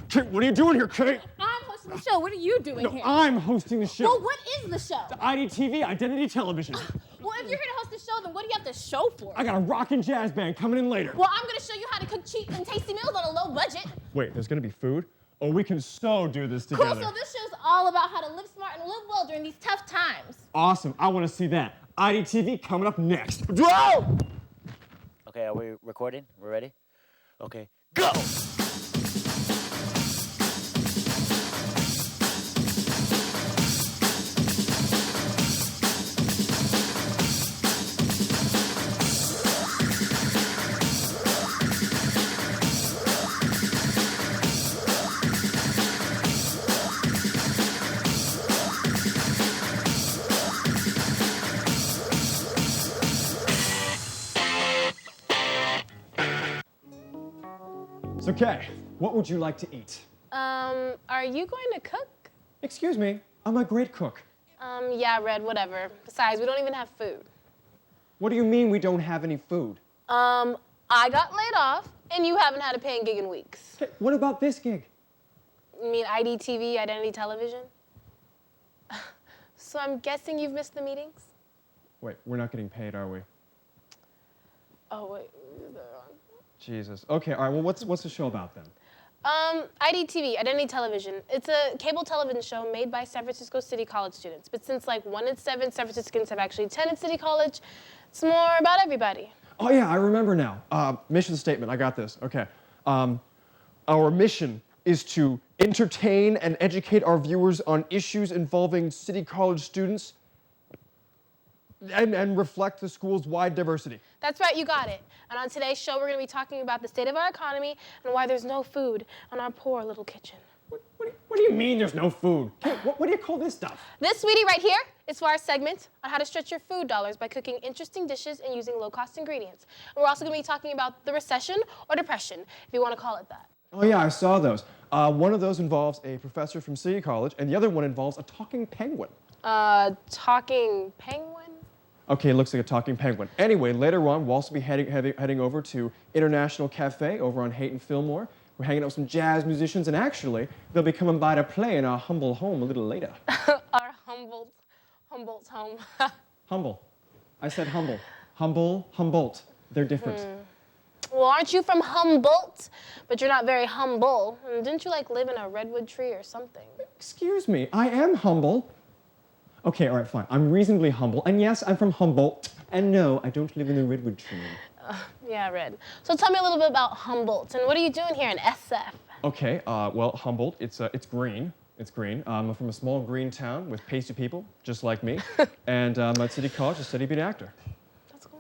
Kate, what are you doing here, Kate? I'm hosting the show. What are you doing here? I'm hosting the show. Well, what is the show? The Idtv, Identity Television. Well, if you're here to host the show, then what do you have to show for it? I got a rock and jazz band coming in later. Well, I'm going to show you how to cook cheap and tasty meals on a low budget. Wait, there's gonna be food? Oh, we can so do this together. Cool, so this show's all about how to live smart and live well during these tough times. Awesome, I wanna see that. Idtv coming up next. Whoa! Okay, are we recording? We're ready? Okay, go! It's okay. What would you like to eat? Are you going to cook? Excuse me, I'm a great cook. Yeah, Red, whatever. Besides, we don't even have food. What do you mean we don't have any food? I got laid off, and you haven't had a paying gig in weeks. Hey, what about this gig? You mean Idtv, Identity Television? So I'm guessing you've missed the meetings? Wait, we're not getting paid, are we? Oh, wait. Jesus. Okay, all right, well, what's the show about then? Idtv, Identity Television. It's a cable television show made by San Francisco City College students. But since like 1 in 7 San Franciscans have actually attended City College, it's more about everybody. Oh yeah, I remember now. Mission statement, I got this. Okay. Our mission is to entertain and educate our viewers on issues involving City College students and reflect the school's wide diversity. That's right, you got it. And on today's show, we're going to be talking about the state of our economy and why there's no food in our poor little kitchen. What do you mean there's no food? Hey, what do you call this stuff? This, sweetie, right here is for our segment on how to stretch your food dollars by cooking interesting dishes and using low-cost ingredients. And we're also going to be talking about the recession or depression, if you want to call it that. Oh yeah, I saw those. One of those involves a professor from City College, and the other one involves a talking penguin. Talking penguin? Okay, it looks like a talking penguin. Anyway, later on, we'll also be heading over to International Cafe over on Haight and Fillmore. We're hanging out with some jazz musicians, and actually, they'll be coming by to play in our humble home a little later. Our Humboldt's home. Humble. I said humble. Humble, Humboldt. They're different. Well, aren't you from Humboldt? But you're not very humble. And didn't you, like, live in a redwood tree or something? Excuse me, I am humble. Okay, all right, fine. I'm reasonably humble, and yes, I'm from Humboldt. And no, I don't live in the redwood tree. Yeah, Red. So tell me a little bit about Humboldt, and what are you doing here in SF? Okay, well, Humboldt, it's green. It's green. I'm from a small green town with pasty people, just like me. And I'm at City College to study to be an actor. That's cool.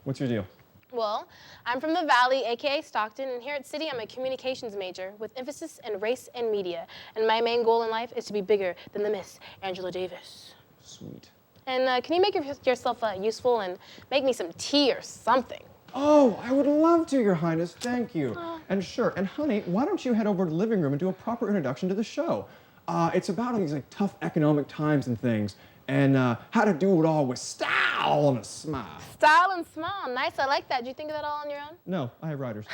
What's your deal? Well, I'm from the Valley, aka Stockton, and here at City, I'm a communications major with emphasis in race and media. And my main goal in life is to be bigger than the Miss Angela Davis. Sweet. And can you make yourself useful and make me some tea or something? Oh, I would love to, Your Highness. Thank you. And sure, and honey, why don't you head over to the living room and do a proper introduction to the show? It's about these like tough economic times and things, and how to do it all with style and a smile. Style and smile. Nice, I like that. Did you think of that all on your own? No, I have writers.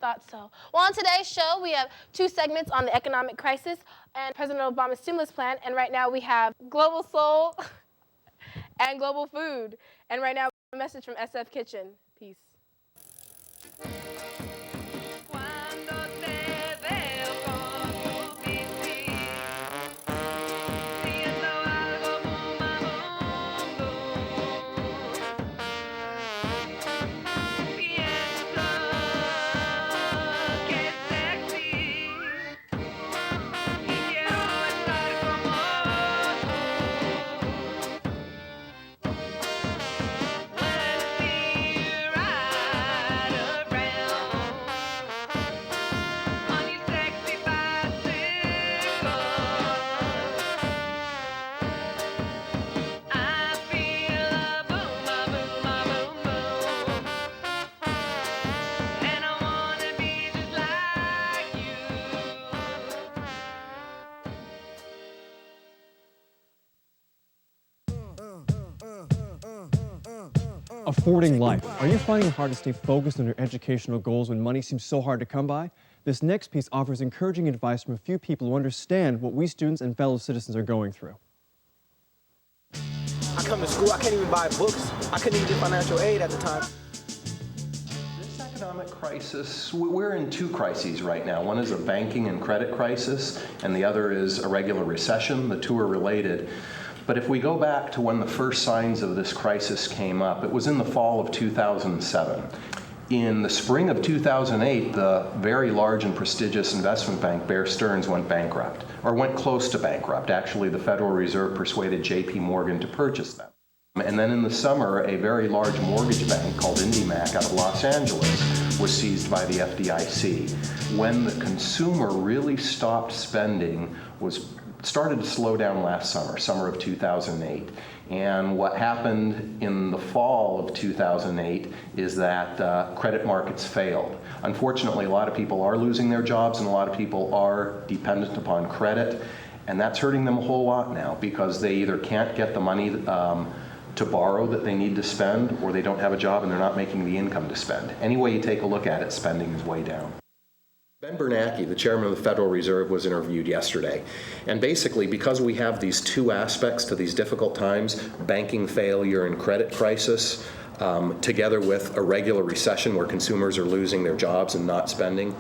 Thought so. Well, on today's show, we have 2 segments on the economic crisis and President Obama's stimulus plan. And right now we have Global Soul and Global Food. And right now, a message from SF Kitchen. Peace. Affording life. Are you finding it hard to stay focused on your educational goals when money seems so hard to come by? This next piece offers encouraging advice from a few people who understand what we students and fellow citizens are going through. I come to school, I can't even buy books. I couldn't even get financial aid at the time. This economic crisis, we're in two crises right now. One is a banking and credit crisis, and the other is a regular recession. The two are related. But if we go back to when the first signs of this crisis came up, it was in the fall of 2007. In the spring of 2008, the very large and prestigious investment bank, Bear Stearns, went bankrupt, or went close to bankrupt. Actually, the Federal Reserve persuaded J.P. Morgan to purchase them. And then in the summer, a very large mortgage bank called IndyMac out of Los Angeles was seized by the FDIC. When the consumer really stopped spending started to slow down last summer of 2008. And what happened in the fall of 2008 is that credit markets failed. Unfortunately, a lot of people are losing their jobs and a lot of people are dependent upon credit. And that's hurting them a whole lot now because they either can't get the money to borrow that they need to spend, or they don't have a job and they're not making the income to spend. Any way you take a look at it, spending is way down. Ben Bernanke, the chairman of the Federal Reserve, was interviewed yesterday. And basically, because we have these two aspects to these difficult times, banking failure and credit crisis, together with a regular recession where consumers are losing their jobs and not spending,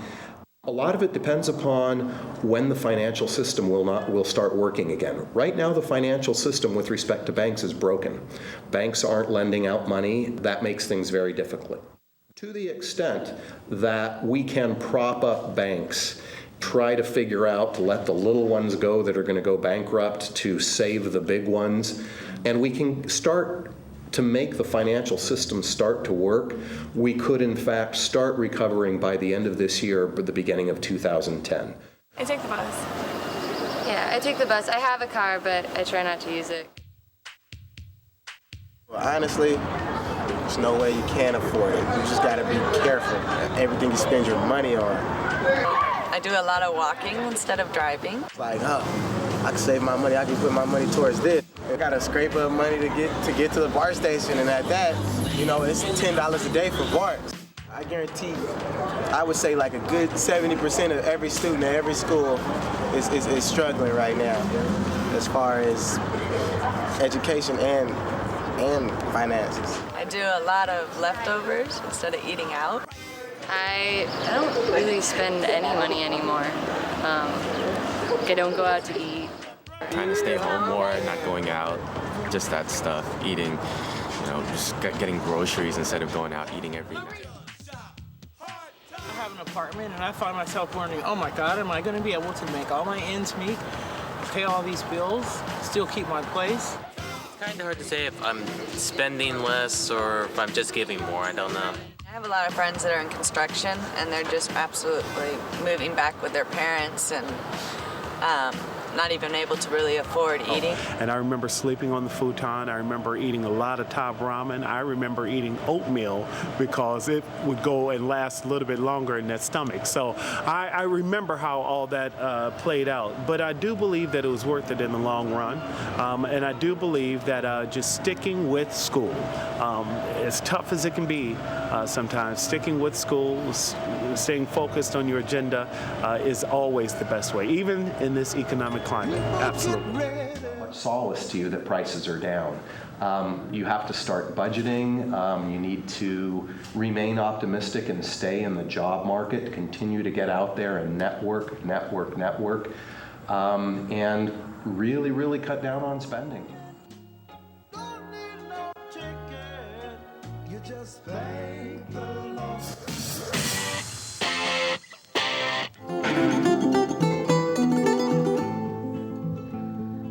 a lot of it depends upon when the financial system will start working again. Right now, the financial system with respect to banks is broken. Banks aren't lending out money. That makes things very difficult. To the extent that we can prop up banks, try to figure out to let the little ones go that are going to go bankrupt to save the big ones, and we can start to make the financial system start to work, we could in fact start recovering by the end of this year or the beginning of 2010. I take the bus. Yeah, I take the bus. I have a car, but I try not to use it. Well, honestly, there's no way you can't afford it. You just gotta be careful. Everything you spend your money on. I do a lot of walking instead of driving. It's like, oh, I can save my money. I can put my money towards this. I gotta scrape up money to get to the BART station, and at that, it's $10 a day for BART. I guarantee, I would say like a good 70% of every student at every school is struggling right now, as far as education and finances. I do a lot of leftovers instead of eating out. I don't really spend any money anymore. I don't go out to eat. Trying to stay home more, not going out, just that stuff, eating, just getting groceries instead of going out eating every night. I have an apartment and I find myself wondering, oh my God, am I going to be able to make all my ends meet, pay all these bills, still keep my place? It's kind of hard to say if I'm spending less or if I'm just giving more, I don't know. I have a lot of friends that are in construction and they're just absolutely moving back with their parents and not even able to really afford eating. And I remember sleeping on the futon. I remember eating a lot of top ramen. I remember eating oatmeal because it would go and last a little bit longer in that stomach. So I remember how all that played out. But I do believe that it was worth it in the long run. And I do believe that just sticking with school, as tough as it can be sometimes, sticking with school, staying focused on your agenda is always the best way, even in this economic climate. Absolutely. Much solace to you that prices are down. You have to start budgeting. You need to remain optimistic and stay in the job market, continue to get out there and network, and really, really cut down on spending.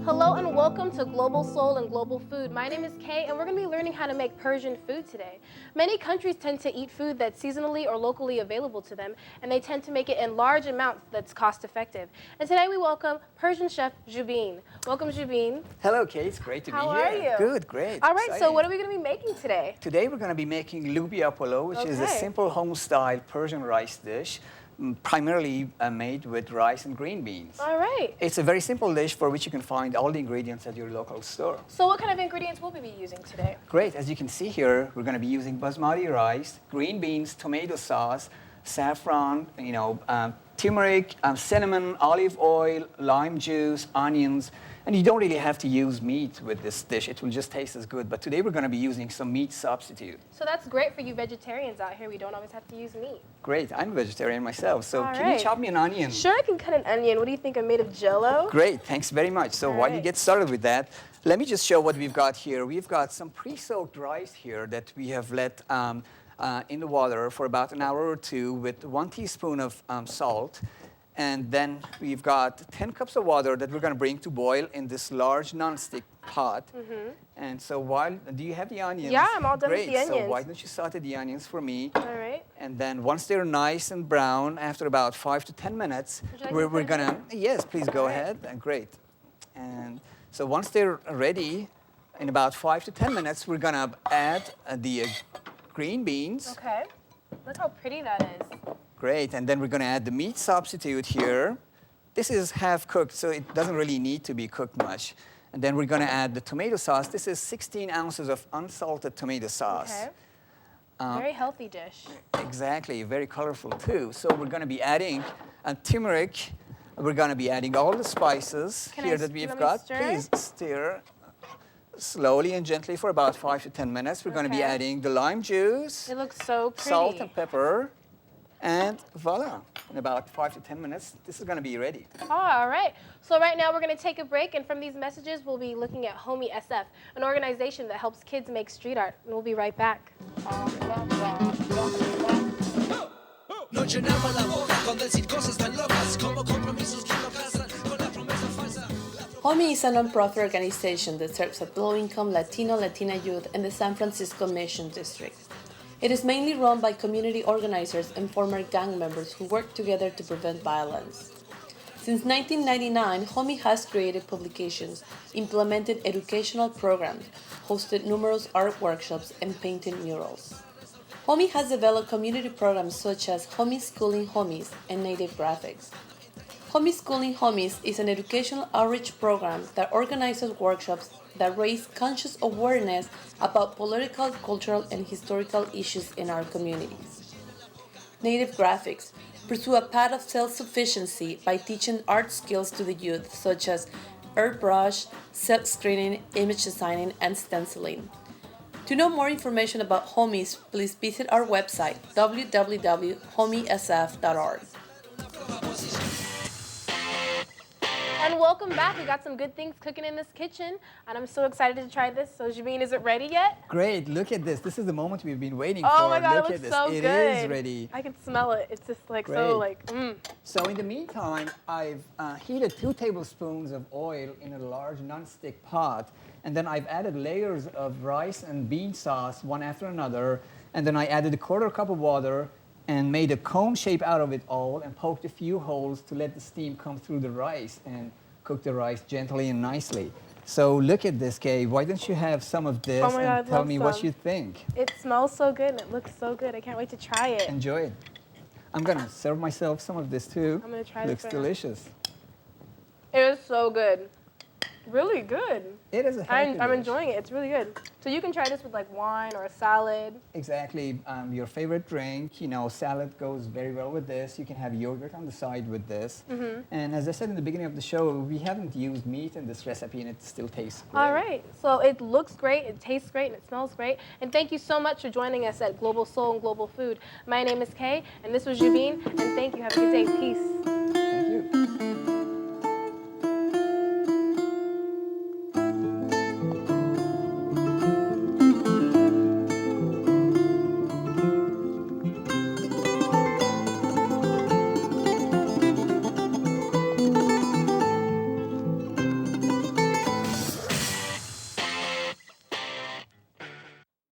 Hello and welcome to Global Soul and Global Food. My name is Kay and we're going to be learning how to make Persian food today. Many countries tend to eat food that's seasonally or locally available to them, and they tend to make it in large amounts that's cost effective. And today we welcome Persian chef Jubin. Welcome, Jubin. Hello, Kay. It's great to be here. How are you? Good, great. All right, exciting. So what are we going to be making today? Today we're going to be making lubia polo, which is a simple home-style Persian rice dish, primarily made with rice and green beans. All right. It's a very simple dish for which you can find all the ingredients at your local store. So what kind of ingredients will we be using today? Great. As you can see here, we're going to be using basmati rice, green beans, tomato sauce, saffron, turmeric, cinnamon, olive oil, lime juice, onions. And you don't really have to use meat with this dish. It will just taste as good. But today we're going to be using some meat substitute. So that's great for you vegetarians out here. We don't always have to use meat. Great. I'm a vegetarian myself. So All can right. you chop me an onion? Sure, I can cut an onion. What do you think? I'm made of Jell-O? Great. Thanks very much. So while you get started with that, let me just show what we've got here. We've got some pre-soaked rice here that we have let in the water for about an hour or two with 1 teaspoon of salt. And then we've got 10 cups of water that we're going to bring to boil in this large non-stick pot. And so do you have the onions? Yeah, I'm all done Great. with the onions. So why don't you saute the onions for me? All right. And then once they're nice and brown, after about 5 to 10 minutes, we're going to, yes, please go ahead. Great. And so once they're ready, in about 5 to 10 minutes, we're going to add the green beans. Okay. Look how pretty that is. Great, and then we're going to add the meat substitute here. This is half cooked, so it doesn't really need to be cooked much. And then we're going to add the tomato sauce. This is 16 ounces of unsalted tomato sauce. Okay. Very healthy dish. Exactly, very colorful too. So we're going to be adding turmeric. We're going to be adding all the spices here that we've got. Please stir slowly and gently for about 5 to 10 minutes. We're going to be adding the lime juice. It looks so pretty. Salt and pepper. And voila, in about 5 to 10 minutes, this is going to be ready. Oh, all right. So right now we're going to take a break, and from these messages, we'll be looking at Homie SF, an organization that helps kids make street art. And we'll be right back. Homie is a non-profit organization that serves at low-income Latina youth in the San Francisco Mission District. It is mainly run by community organizers and former gang members who work together to prevent violence. Since 1999, Homie has created publications, implemented educational programs, hosted numerous art workshops, and painted murals. Homie has developed community programs such as Homie Schooling Homies and Native Graphics. Homie Schooling Homies is an educational outreach program that organizes workshops that raise conscious awareness about political, cultural, and historical issues in our communities. Native Graphics pursue a path of self-sufficiency by teaching art skills to the youth, such as airbrush, silk screening, image designing, and stenciling. To know more information about Homies, please visit our website, www.homiesf.org. And welcome back. We got some good things cooking in this kitchen, and I'm so excited to try this. So, Jabeen, is it ready yet? Great. Look at this. This is the moment we've been waiting for. Oh my God, Look it at looks this. so good. It is ready. I can smell it. It's just like Great. so like, So in the meantime, I've heated 2 tablespoons of oil in a large non-stick pot, and then I've added layers of rice and bean sauce one after another, and then I added a 1/4 cup of water and made a cone shape out of it all and poked a few holes to let the steam come through the rice and cook the rice gently and nicely. So look at this, Kay. Why don't you have some of this and tell me what you think? It smells so good and it looks so good. I can't wait to try it. Enjoy it. I'm gonna serve myself some of this too. I'm gonna try Looks this. delicious. It is so good. Really good. It is a healthy I'm dish. enjoying it. It's really good. So you can try this with like wine or a salad. Exactly. Your favorite drink, you know, salad goes very well with this. You can have yogurt on the side with this. And as I said in the beginning of the show, we haven't used meat in this recipe and it still tastes great. All right. So it looks great, it tastes great, and it smells great. And thank you so much for joining us at Global Soul and Global Food. My name is Kay, and this was Jabeen, and thank you. Have a good day. Peace.